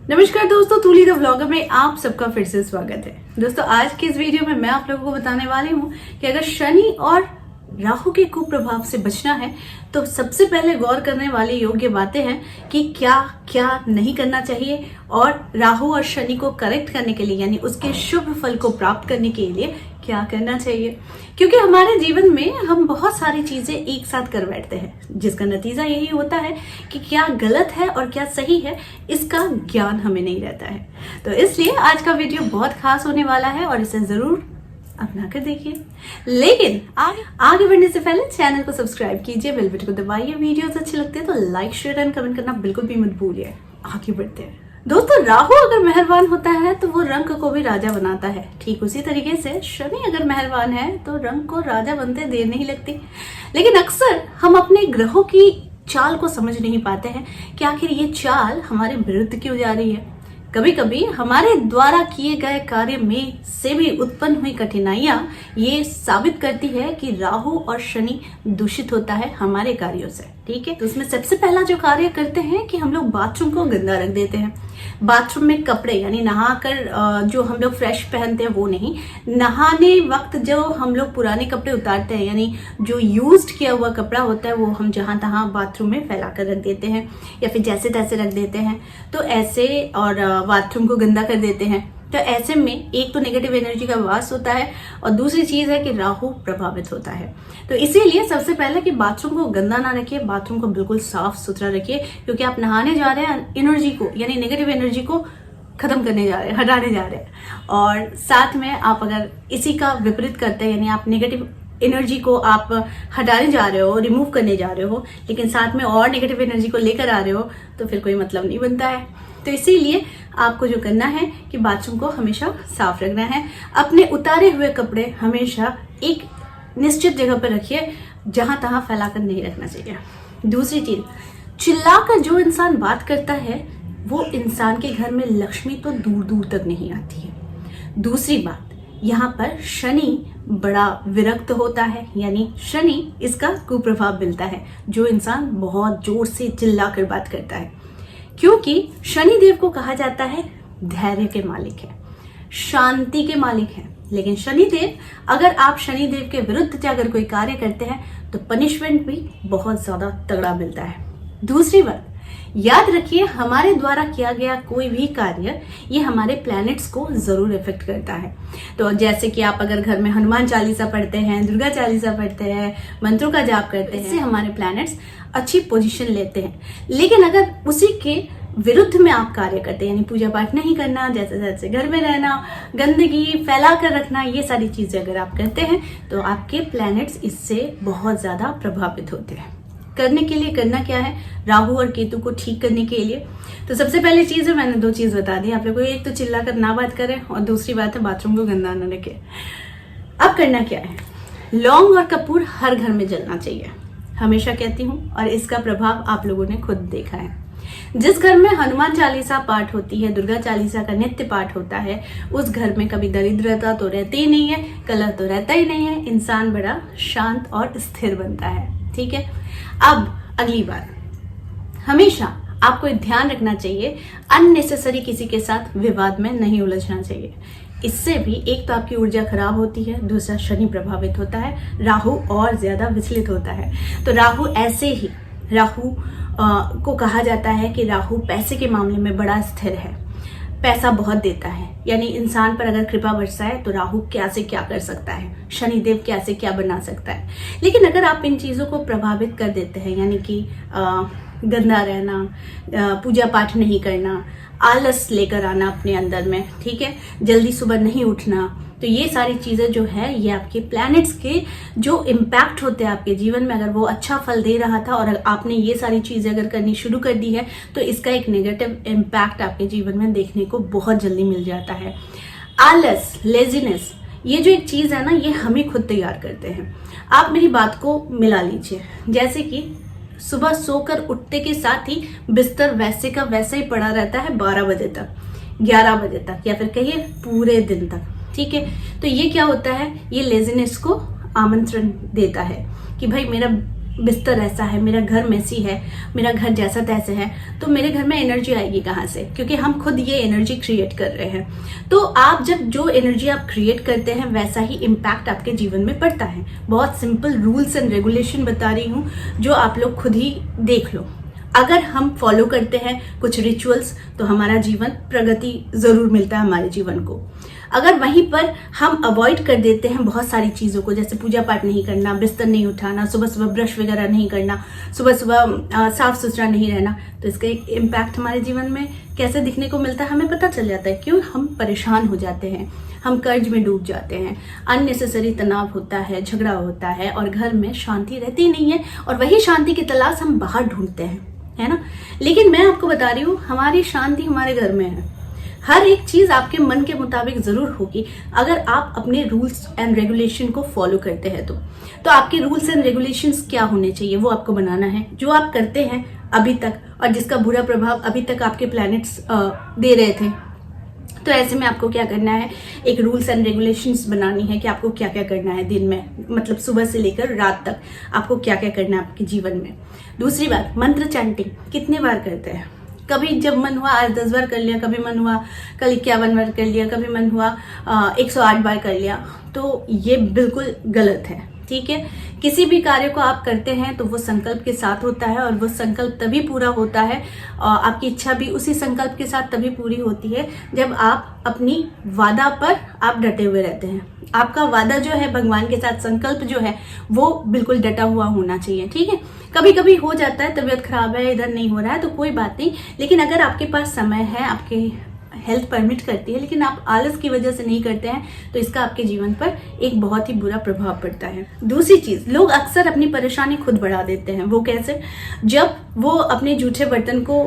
नमस्कार दोस्तों, तूली the vlogger में आप सबका फिर से स्वागत है। दोस्तों आज की इस वीडियो में मैं आप लोगों को बताने वाली हूँ कि अगर शनि और राहु के कुप्रभाव से बचना है तो सबसे पहले गौर करने वाली योग्य बातें हैं कि क्या क्या नहीं करना चाहिए और राहु और शनि को करेक्ट करने के लिए यानी उसके शुभ फल को प्राप्त करने के लिए क्या करना चाहिए। क्योंकि हमारे जीवन में हम बहुत सारी चीजें एक साथ कर बैठते हैं जिसका नतीजा यही होता है कि क्या गलत है और क्या सही है इसका ज्ञान हमें नहीं रहता है। तो इसलिए आज का वीडियो बहुत खास होने वाला है और इसे जरूर अपना कर देखिए। लेकिन आगे बढ़ने से पहले चैनल को सब्सक्राइब कीजिए, बेल बटन को दबाइए। वीडियोस अच्छे लगते हैं तो लाइक शेयर एंड कमेंट करना बिल्कुल भी मत भूलिए। आगे बढ़ते हैं दोस्तों। राहु अगर मेहरबान होता है तो वो रंग को भी राजा बनाता है। ठीक उसी तरीके से शनि अगर मेहरबान है तो रंग को राजा बनते देर नहीं लगती। लेकिन अक्सर हम अपने ग्रहों की चाल को समझ नहीं पाते हैं कि आखिर ये चाल हमारे विरुद्ध क्यों जा रही है। कभी कभी हमारे द्वारा किए गए कार्य में से भी उत्पन्न हुई कठिनाइयां ये साबित करती है कि राहु और शनि दूषित होता है हमारे कार्यों से। ठीक है, तो उसमें सबसे पहला जो कार्य करते हैं कि हम लोग बाथरूम को गंदा रख देते हैं। बाथरूम में कपड़े यानी नहाकर जो हम लोग फ्रेश पहनते हैं वो नहीं, नहाने वक्त जो हम लोग पुराने कपड़े उतारते हैं यानी जो यूज्ड किया हुआ कपड़ा होता है वो हम जहां तहां बाथरूम में फैला कर रख देते हैं या फिर जैसे तैसे रख देते हैं। तो ऐसे और बाथरूम को गंदा कर देते हैं। तो ऐसे में एक तो नेगेटिव एनर्जी का वास होता है और दूसरी चीज है कि राहु प्रभावित होता है। तो इसीलिए सबसे पहले कि बाथरूम को गंदा ना रखिए, बाथरूम को बिल्कुल साफ सुथरा रखिए। क्योंकि आप नहाने जा रहे हैं एनर्जी को यानी नेगेटिव एनर्जी को खत्म करने जा रहे हैं, हटाने जा रहे हैं। और साथ में आप अगर इसी का विपरीत करते हैं यानी आप नेगेटिव एनर्जी को आप हटाने जा रहे हो, रिमूव करने जा रहे हो, लेकिन साथ में और नेगेटिव एनर्जी को लेकर आ रहे हो तो फिर कोई मतलब नहीं बनता है। तो इसीलिए आपको जो करना है कि बाथरूम को हमेशा साफ रखना है। अपने उतारे हुए कपड़े हमेशा एक निश्चित जगह पर रखिए, जहां तहां फैलाकर नहीं रखना चाहिए। दूसरी चीज, चिल्लाकर जो इंसान बात करता है वो इंसान के घर में लक्ष्मी तो दूर दूर तक नहीं आती है। दूसरी बात, यहाँ पर शनि बड़ा विरक्त होता है यानी शनि इसका कुप्रभाव मिलता है। जो इंसान बहुत जोर से चिल्लाकर बात करता है, क्योंकि शनि देव को कहा जाता है धैर्य के मालिक है, शांति के मालिक है। लेकिन शनि देव, अगर आप शनि देव के विरुद्ध जाकर कोई कार्य करते हैं तो पनिशमेंट भी बहुत ज्यादा तगड़ा मिलता है। दूसरी बात, याद रखिए हमारे द्वारा किया गया कोई भी कार्य ये हमारे प्लैनेट्स को जरूर इफेक्ट करता है। तो जैसे कि आप अगर घर में हनुमान चालीसा पढ़ते हैं, दुर्गा चालीसा पढ़ते हैं, मंत्रों का जाप करते हैं, इससे हमारे प्लैनेट्स अच्छी पोजीशन लेते हैं। लेकिन अगर उसी के विरुद्ध में आप कार्य करते हैं यानी पूजा पाठ नहीं करना, जैसे जैसे घर में रहना, गंदगी फैला कर रखना, ये सारी चीजें अगर आप करते हैं तो आपके प्लैनेट्स इससे बहुत ज्यादा प्रभावित होते हैं। करने के लिए करना क्या है, राहु और केतु को ठीक करने के लिए तो सबसे पहली चीज है, मैंने दो चीज बता दी आप लोगों को। एक तो चिल्ला कर ना बात करें और दूसरी बात है बाथरूम को गंदा न रखें। अब करना क्या है, लौंग और कपूर हर घर में जलना चाहिए, हमेशा कहती हूँ, और इसका प्रभाव आप लोगों ने खुद देखा है। जिस घर में हनुमान चालीसा पाठ होती है, दुर्गा चालीसा का नित्य पाठ होता है, उस घर में कभी दरिद्रता तो रहती ही नहीं है, कलह तो रहता ही नहीं है, इंसान बड़ा शांत और स्थिर बनता है। ठीक है, अब अगली बात, हमेशा आपको ध्यान रखना चाहिए अननेसेसरी किसी के साथ विवाद में नहीं उलझना चाहिए। इससे भी एक तो आपकी ऊर्जा खराब होती है, दूसरा शनि प्रभावित होता है, राहु और ज्यादा विचलित होता है। तो राहु ऐसे ही, राहु को कहा जाता है कि राहु पैसे के मामले में बड़ा स्थिर है, पैसा बहुत देता है। यानी इंसान पर अगर कृपा बरसाए तो राहु क्या से क्या कर सकता है, शनिदेव क्या से क्या बना सकता है। लेकिन अगर आप इन चीजों को प्रभावित कर देते हैं यानी कि गंदा रहना, पूजा पाठ नहीं करना, आलस लेकर आना अपने अंदर में, ठीक है, जल्दी सुबह नहीं उठना, तो ये सारी चीजें जो है ये आपके प्लैनेट्स के जो इम्पैक्ट होते हैं आपके जीवन में, अगर वो अच्छा फल दे रहा था और आपने ये सारी चीजें अगर करनी शुरू कर दी है तो इसका एक नेगेटिव इम्पैक्ट आपके जीवन में देखने को बहुत जल्दी मिल जाता है। आलस, लेजीनेस, ये जो एक चीज है ना ये हम ही खुद तैयार करते हैं। आप मेरी बात को मिला लीजिए, जैसे कि सुबह सोकर उठते के साथ ही बिस्तर वैसे का वैसा ही पड़ा रहता है 12 बजे तक, 11 बजे तक, या फिर कहिए पूरे दिन तक। ठीक है, तो ये क्या होता है, ये लेजीनेस को आमंत्रण देता है कि भाई मेरा बिस्तर ऐसा है, मेरा घर मैसी है, मेरा घर जैसा तैसा है, तो मेरे घर में एनर्जी आएगी कहाँ से? क्योंकि हम खुद ये एनर्जी क्रिएट कर रहे हैं। तो आप जब जो एनर्जी आप क्रिएट करते हैं वैसा ही इम्पैक्ट आपके जीवन में पड़ता है। बहुत सिंपल रूल्स एंड रेगुलेशन बता रही हूँ जो आप लोग खुद ही देख लो। अगर हम फॉलो करते हैं कुछ रिचुअल्स तो हमारा जीवन प्रगति जरूर मिलता है हमारे जीवन को। अगर वहीं पर हम अवॉइड कर देते हैं बहुत सारी चीज़ों को, जैसे पूजा पाठ नहीं करना, बिस्तर नहीं उठाना, सुबह सुबह ब्रश वगैरह नहीं करना, सुबह सुबह साफ सुथरा नहीं रहना, तो इसका एक इम्पैक्ट हमारे जीवन में कैसे दिखने को मिलता है हमें पता चल जाता है। क्यों? हम परेशान हो जाते हैं, हम कर्ज में डूब जाते हैं, अननेसेसरी तनाव होता है, झगड़ा होता है और घर में शांति रहती नहीं है। और वही शांति की तलाश हम बाहर ढूंढते हैं, है ना। लेकिन मैं आपको बता रही हूँ हमारी शांति हमारे घर में है। हर एक चीज आपके मन के मुताबिक जरूर होगी अगर आप अपने रूल्स एंड रेगुलेशन को फॉलो करते हैं। तो आपके रूल्स एंड रेगुलेशंस क्या होने चाहिए वो आपको बनाना है। जो आप करते हैं अभी तक और जिसका बुरा प्रभाव अभी तक आपके प्लैनेट्स दे रहे थे, तो ऐसे में आपको क्या करना है, एक रूल्स एंड रेगुलेशंस बनानी है कि आपको क्या क्या करना है दिन में, मतलब सुबह से लेकर रात तक आपको क्या क्या करना है आपके जीवन में। दूसरी बात, मंत्र चैंटिंग कितने बार करते हैं? कभी जब मन हुआ आज 10 बार कर लिया, कभी मन हुआ कल 51 बार कर लिया, कभी मन हुआ 108 बार कर लिया, तो ये बिल्कुल गलत है। ठीक है, किसी भी कार्य को आप करते हैं तो वो संकल्प के साथ होता है और वो संकल्प तभी पूरा होता है, आपकी इच्छा भी उसी संकल्प के साथ तभी पूरी होती है जब आप अपनी वादा पर आप डटे हुए रहते हैं। आपका वादा जो है भगवान के साथ, संकल्प जो है वो बिल्कुल डटा हुआ होना चाहिए। ठीक है, कभी कभी हो जाता है, तबीयत खराब है, इधर नहीं हो रहा है तो कोई बात नहीं, लेकिन अगर आपके पास समय है, आपके हेल्थ परमिट करती है, लेकिन आप आलस की वजह से नहीं करते हैं, तो इसका आपके जीवन पर एक बहुत ही बुरा प्रभाव पड़ता है। दूसरी चीज, लोग अक्सर अपनी परेशानी खुद बढ़ा देते हैं। वो कैसे? जब वो अपने जूठे बर्तन को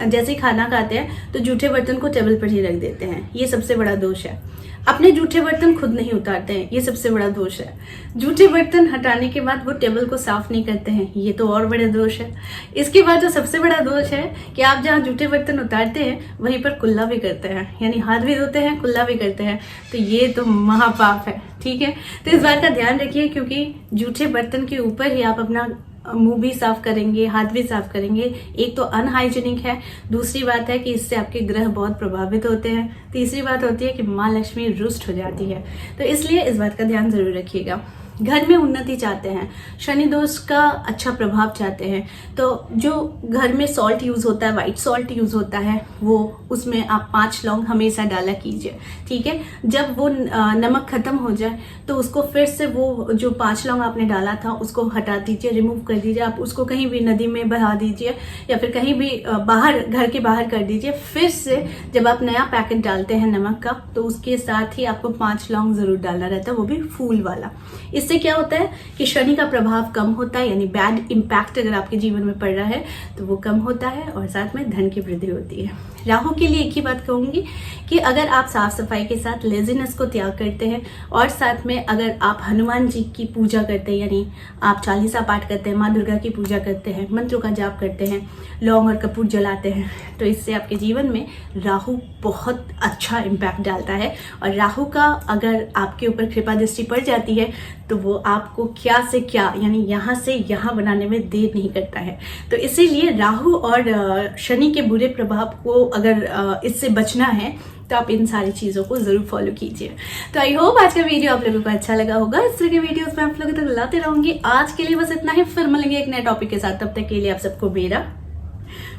जैसे ही खाना खाते हैं तो जूठे बर्तन को टेबल पर ही रख देते हैं। ये सबसे बड़ा दोष है। अपने जूठे बर्तन खुद नहीं उतारते हैं, ये सबसे बड़ा दोष है। जूठे बर्तन हटाने के बाद वो टेबल को साफ नहीं करते हैं, ये तो और बड़ा दोष है। इसके बाद जो सबसे बड़ा दोष है कि आप जहाँ जूठे बर्तन उतारते हैं वहीं पर कुल्ला भी करते हैं, यानी हाथ भी धोते हैं, कुल्ला भी करते हैं, तो ये तो महापाप है। ठीक है, तो इस बात का ध्यान रखिए, क्योंकि जूठे बर्तन के ऊपर ही आप अपना मुंह भी साफ करेंगे, हाथ भी साफ करेंगे। एक तो अनहाइजीनिक है, दूसरी बात है कि इससे आपके ग्रह बहुत प्रभावित होते हैं, तीसरी बात होती है कि माँ लक्ष्मी रुष्ट हो जाती है। तो इसलिए इस बात का ध्यान जरूर रखिएगा। घर में उन्नति चाहते हैं, शनि दोष का अच्छा प्रभाव चाहते हैं, तो जो घर में सॉल्ट यूज होता है, व्हाइट सॉल्ट यूज होता है, वो उसमें आप 5 लौंग हमेशा डाला कीजिए। ठीक है, जब वो नमक खत्म हो जाए तो उसको फिर से वो जो 5 लौंग आपने डाला था उसको हटा दीजिए, रिमूव कर दीजिए। आप उसको कहीं भी नदी में बहा दीजिए या फिर कहीं भी बाहर, घर के बाहर कर दीजिए। फिर से जब आप नया पैकेट डालते हैं नमक का, तो उसके साथ ही आपको 5 लौंग जरूर डालना रहता है, वो भी फूल वाला। इससे क्या होता है कि शनि का प्रभाव कम होता है, यानी बैड इम्पैक्ट अगर आपके जीवन में पड़ रहा है तो वो कम होता है और साथ में धन की वृद्धि होती है। राहु के लिए एक ही बात कहूंगी कि अगर आप साफ सफाई के साथ लेजीनेस को त्याग करते हैं और साथ में अगर आप हनुमान जी की पूजा करते हैं, यानी आप चालीसा पाठ करते हैं, माँ दुर्गा की पूजा करते हैं, मंत्रों का जाप करते हैं, लौंग और कपूर जलाते हैं, तो इससे आपके जीवन में राहु बहुत अच्छा इम्पैक्ट डालता है। और राहु का अगर आपके ऊपर कृपा दृष्टि पड़ जाती है तो वो आपको क्या से क्या, यानी यहाँ से यहाँ बनाने में देर नहीं करता है। तो इसीलिए राहु और शनि के बुरे प्रभाव को अगर इससे बचना है तो आप इन सारी चीज़ों को जरूर फॉलो कीजिए। तो आई होप आज का वीडियो आप लोगों को अच्छा लगा होगा। इस तरह के वीडियोस मैं आप लोगों तक लाते रहूंगी। आज के लिए बस इतना ही, फिर मिलेंगे एक नए टॉपिक के साथ। तब तक के लिए आप सबको मेरा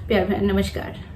प्यार भरा नमस्कार।